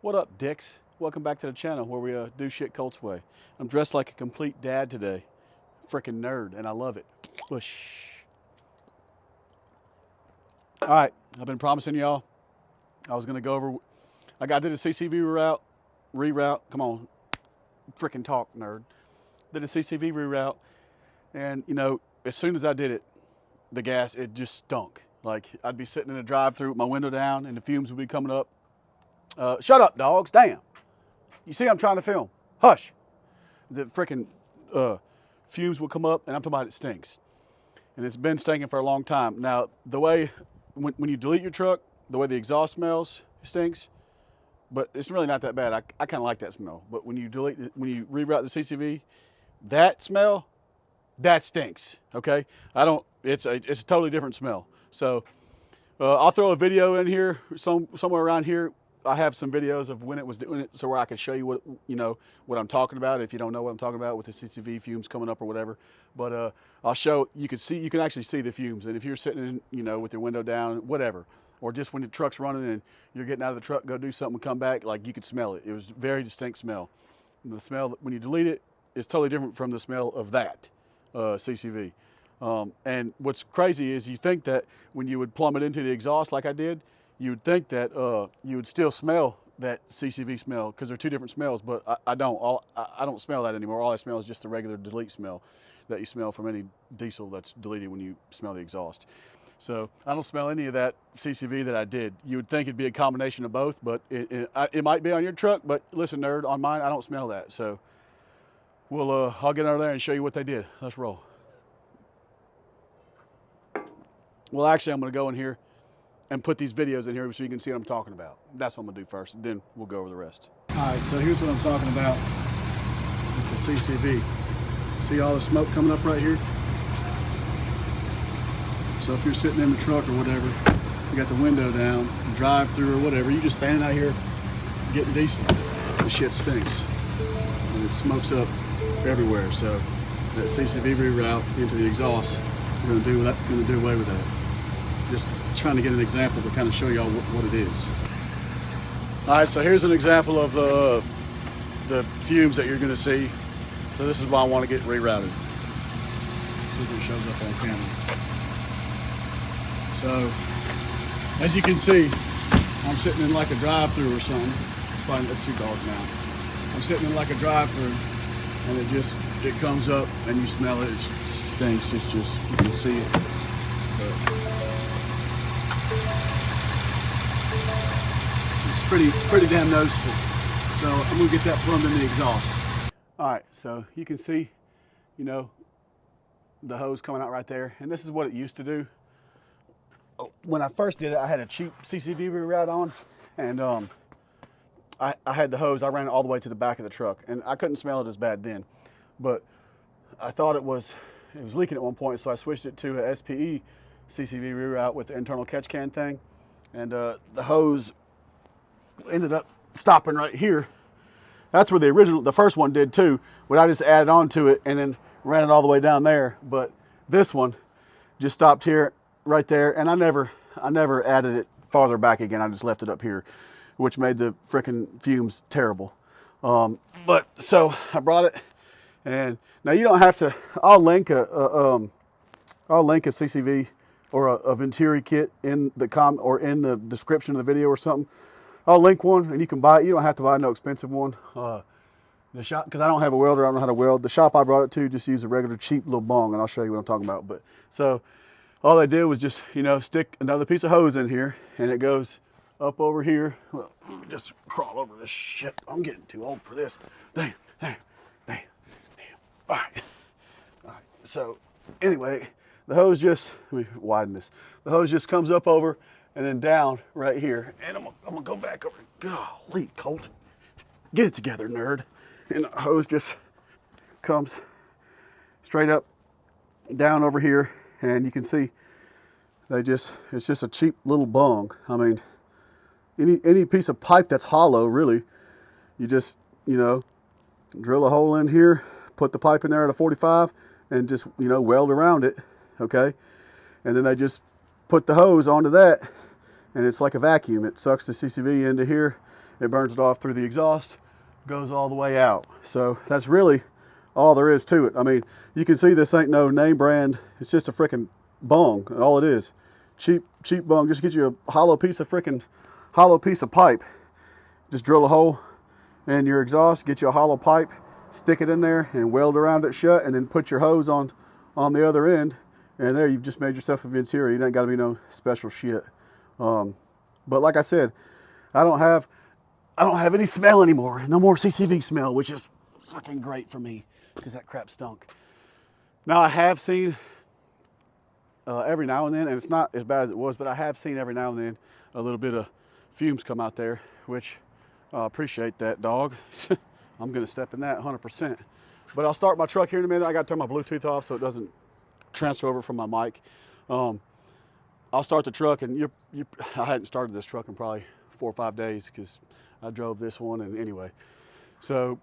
What up, dicks? Welcome back to the channel where we do shit Colts way. I'm dressed like a complete dad today. Freaking nerd, and I love it. Bush. All right, I've been promising y'all I was gonna go over. I did a CCV reroute. Come on, freaking talk, nerd. Did a CCV reroute, and you know, as soon as I did it, the gas, it just stunk. Like I'd be sitting in a drive-through with my window down, and the fumes would be coming up. Shut up, dogs! Damn. You see, I'm trying to film. Hush. The freaking fumes will come up, and I'm talking about it stinks. And it's been stinking for a long time. Now, the way, when you delete your truck, the way the exhaust smells, it stinks. But it's really not that bad. I kind of like that smell. But when you reroute the CCV, that smell, that stinks. Okay? It's a totally different smell. So I'll throw a video in here, somewhere around here. I have some videos of when it was doing it, so where I can show you what I'm talking about. If you don't know what I'm talking about with the CCV fumes coming up or whatever, but I'll show. You can actually see the fumes. And if you're sitting in, with your window down, whatever, or just when the truck's running and you're getting out of the truck, go do something, come back, like you could smell it. It was a very distinct smell. And the smell when you delete it is totally different from the smell of that CCV. And what's crazy is you think that when you would plumb it into the exhaust like I did, you would think that you would still smell that CCV smell because they're two different smells, but I don't. I don't smell that anymore. All I smell is just the regular delete smell that you smell from any diesel that's deleted when you smell the exhaust. So I don't smell any of that CCV that I did. You would think it'd be a combination of both, but it might be on your truck. But listen, nerd, on mine, I don't smell that. So I'll get over there and show you what they did. Let's roll. Well, actually, I'm going to go in here and put these videos in here so you can see what I'm talking about. That's what I'm gonna do first, and then we'll go over the rest. All right, so here's what I'm talking about with the CCV. See all the smoke coming up right here? So if you're sitting in the truck or whatever, you got the window down, drive through or whatever, you just standing out here getting diesel. The shit stinks. And it smokes up everywhere. So that CCV reroute into the exhaust, we're gonna do away with that. Just trying to get an example to kind of show y'all what it is. All right, so here's an example of the fumes that you're going to see. So this is why I want to get rerouted. See if it shows up on camera. So as you can see, I'm sitting in like a drive-through or something. It's too dark now. I'm sitting in like a drive-through, and it comes up, and you smell it. It stinks. It's just, you can see it. It's pretty damn noticeable. So I'm gonna get that plumbed in the exhaust. All right, so you can see, the hose coming out right there, and this is what it used to do. When I first did it, I had a cheap CCV reroute on, and I had the hose. I ran it all the way to the back of the truck, and I couldn't smell it as bad then, but I thought it was leaking at one point, so I switched it to a SPE CCV reroute with the internal catch can thing, and the hose ended up stopping right here. That's where the first one did too, but I just added on to it and then ran it all the way down there. But this one just stopped here, right there, and I never added it farther back again. I just left it up here, which made the freaking fumes terrible. But so I brought it, and now you don't have to. I'll link a CCV or a Venturi kit in the or in the description of the video or something. I'll link one, and you can buy it. You don't have to buy no expensive one. The shop, because I don't have a welder, I don't know how to weld. The shop I brought it to just used a regular cheap little bong, and I'll show you what I'm talking about. But so all they did was just stick another piece of hose in here, and it goes up over here. Well, let me just crawl over this shit. I'm getting too old for this. Damn. All right. So anyway, the hose just, let me widen this. The hose just comes up over and then down right here. And I'm gonna go back over. Golly, Colt. Get it together, nerd. And the hose just comes straight up, down over here. And you can see it's just a cheap little bung. I mean, any piece of pipe that's hollow, really, you just, drill a hole in here, put the pipe in there at a 45 and just, weld around it. Okay. And then they just put the hose onto that, and it's like a vacuum. It sucks the CCV into here, it burns it off through the exhaust, goes all the way out. So that's really all there is to it. I mean, you can see this ain't no name brand. It's just a freaking bung, and all it is. Cheap bung. Just get you a hollow piece of pipe. Just drill a hole in your exhaust, get you a hollow pipe, stick it in there, and weld around it shut, and then put your hose on the other end, and there you've just made yourself a Venturi. You ain't got to be no special shit. But like I said, I don't have any smell anymore. No more CCV smell, which is fucking great for me because that crap stunk. Now I have seen every now and then, and it's not as bad as it was, but I have seen every now and then a little bit of fumes come out there, which I appreciate that, dog. I'm gonna step in that 100%. But I'll start my truck here in a minute. I gotta turn my Bluetooth off so it doesn't transfer over from my mic. I'll start the truck, and I hadn't started this truck in probably 4 or 5 days because I drove this one, and anyway. So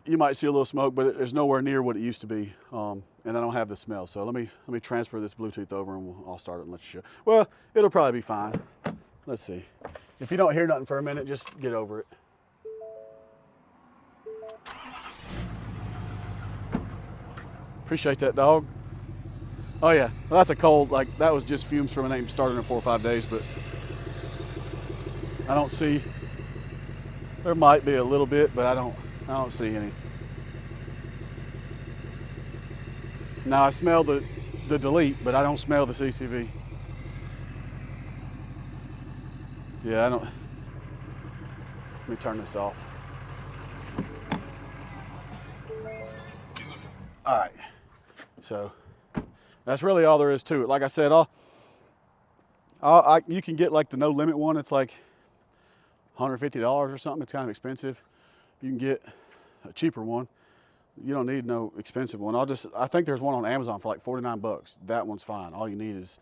you might see a little smoke, but it's nowhere near what it used to be. And I don't have the smell. So let me transfer this Bluetooth over, and I'll start it and let you show. Well, it'll probably be fine. Let's see. If you don't hear nothing for a minute, just get over it. Appreciate that, dog. Oh yeah, well, that's a cold, like that was just fumes from it ain't started in 4 or 5 days, but I don't see, there might be a little bit, but I don't see any. Now I smell the delete, but I don't smell the CCV. Yeah, I don't. Let me turn this off. All right, so that's really all there is to it. Like I said, you can get like the no limit one. It's like $150 or something. It's kind of expensive. You can get a cheaper one. You don't need no expensive one. I think there's one on Amazon for like 49 bucks. That one's fine. All you need is,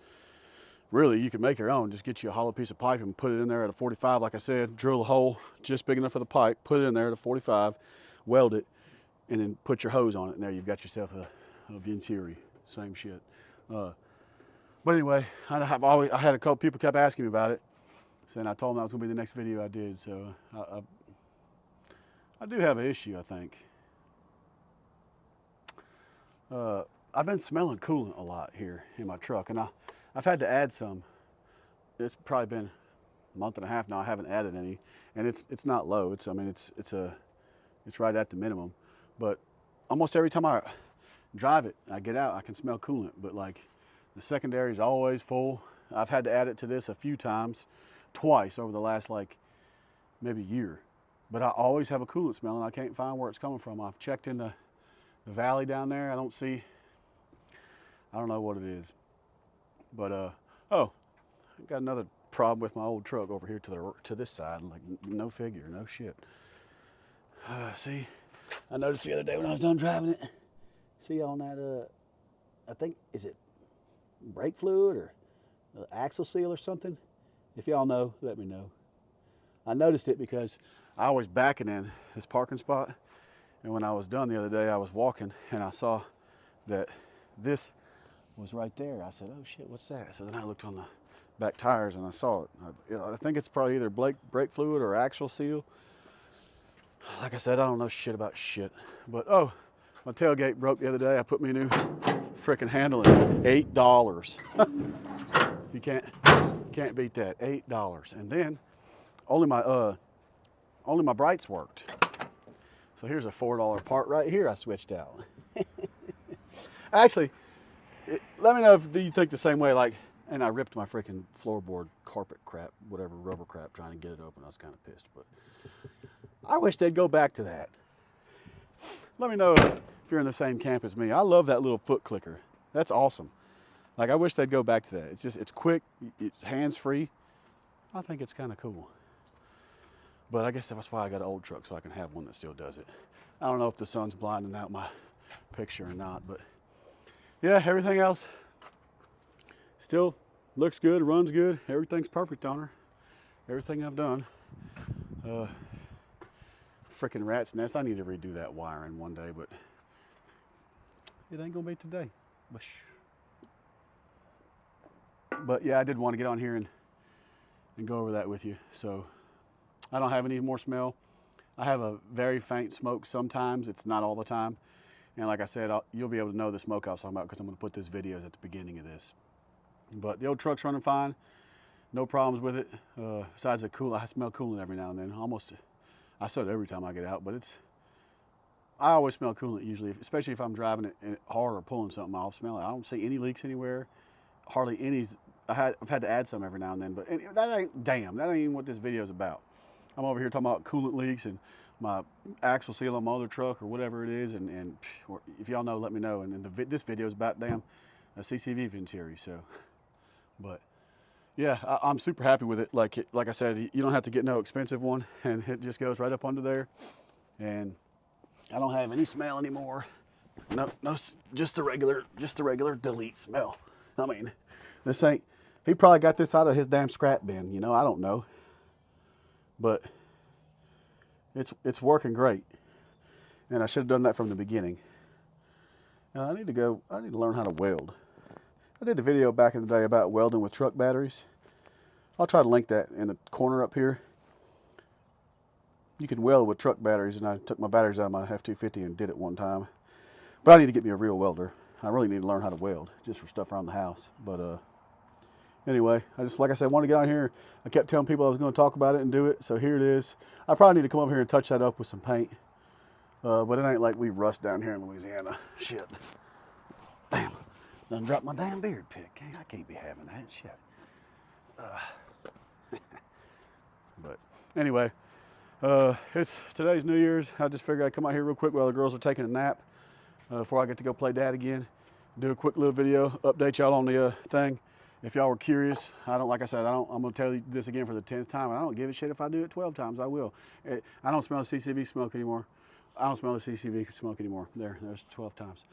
really, you can make your own. Just get you a hollow piece of pipe and put it in there at a 45, like I said. Drill a hole just big enough for the pipe, put it in there at a 45, weld it, and then put your hose on it, and there you've got yourself a Venturi. Same shit. But anyway, I had a couple people kept asking me about it, saying I told them that was gonna be the next video I did. So I do have an issue, I think. I've been smelling coolant a lot here in my truck, and I've had to add some. It's probably been a month and a half now. I haven't added any, and it's not low. It's right at the minimum. But almost every time I drive it, I get out, I can smell coolant. But like the secondary is always full. I've had to add it to this a few times, twice over the last like maybe year. But I always have a coolant smell, and I can't find where it's coming from. I've checked in the valley down there. I don't know what it is. But oh, I got another problem with my old truck over here to this side. Like no figure, no shit. See, I noticed the other day when I was done driving it. See on that, I think, is it brake fluid or axle seal or something? If y'all know, let me know. I noticed it because I was backing in this parking spot, and when I was done the other day, I was walking and I saw that this was right there. I said, oh shit, what's that? So then I looked on the back tires and I saw it. I think it's probably either brake fluid or axle seal. Like I said, I don't know shit about shit. But oh, my tailgate broke the other day. I put me a new freaking handle in. $8. You can't beat that. $8. And then only my brights worked. So here's a $4 part right here I switched out. Actually, let me know if you think the same way. Like, and I ripped my freaking floorboard carpet crap, whatever, rubber crap, trying to get it open. I was kind of pissed, but I wish they'd go back to that. Let me know if you're in the same camp as me. I love that little foot clicker. That's awesome. Like, I wish they'd go back to that. It's quick, it's hands-free. I think it's kind of cool. But I guess that's why I got an old truck, so I can have one that still does it. I don't know if the sun's blinding out my picture or not, but yeah, everything else still looks good, runs good. Everything's perfect on her. Everything I've done. Freaking rat's nest. I need to redo that wiring one day, but it ain't gonna be today. But yeah, I did want to get on here and go over that with you. So I don't have any more smell. I have a very faint smoke sometimes. It's not all the time. And like I said, you'll be able to know the smoke I was talking about because I'm going to put those videos at the beginning of this. But the old truck's running fine. No problems with it. Besides the coolant, I smell coolant every now and then. I said it every time I get out, but I always smell coolant usually, especially if I'm driving it hard or pulling something. I'll smell it. I don't see any leaks anywhere. Hardly any. I've had to add some every now and then, but that ain't even what this video is about. I'm over here talking about coolant leaks and my axle seal on my other truck or whatever it is, and if y'all know, let me know. And this video is about a Ccv Venturi. So, but yeah, I'm super happy with it. Like I said, you don't have to get no expensive one, and it just goes right up under there. And I don't have any smell anymore. No, just the regular delete smell. I mean, this ain't. He probably got this out of his damn scrap bin. You know, I don't know. But it's working great, and I should have done that from the beginning. Now I need to learn how to weld. I did a video back in the day about welding with truck batteries. I'll try to link that in the corner up here. You can weld with truck batteries, and I took my batteries out of my F-250 and did it one time. But I need to get me a real welder. I really need to learn how to weld just for stuff around the house. But anyway, like I said, I wanted to get on here. I kept telling people I was going to talk about it and do it, so here it is. I probably need to come over here and touch that up with some paint. But it ain't like we rust down here in Louisiana. Shit. Damn. Done dropped my damn beard pick. I can't be having that shit. But anyway, today's New Year's. I just figured I'd come out here real quick while the girls are taking a nap before I get to go play dad again. Do a quick little video, update y'all on the thing. If y'all were curious, like I said, I'm going to tell you this again for the 10th time. I don't give a shit if I do it 12 times. I will. I don't smell the CCV smoke anymore. I don't smell the CCV smoke anymore. There's 12 times.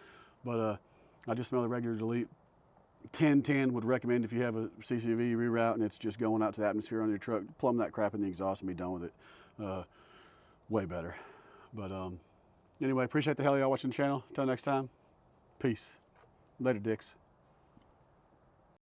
But I just smell the regular delete. 10-10 would recommend if you have a CCV reroute and it's just going out to the atmosphere on your truck, plumb that crap in the exhaust and be done with it. Way better. But anyway, appreciate the hell of y'all watching the channel. Until next time, peace. Later, dicks.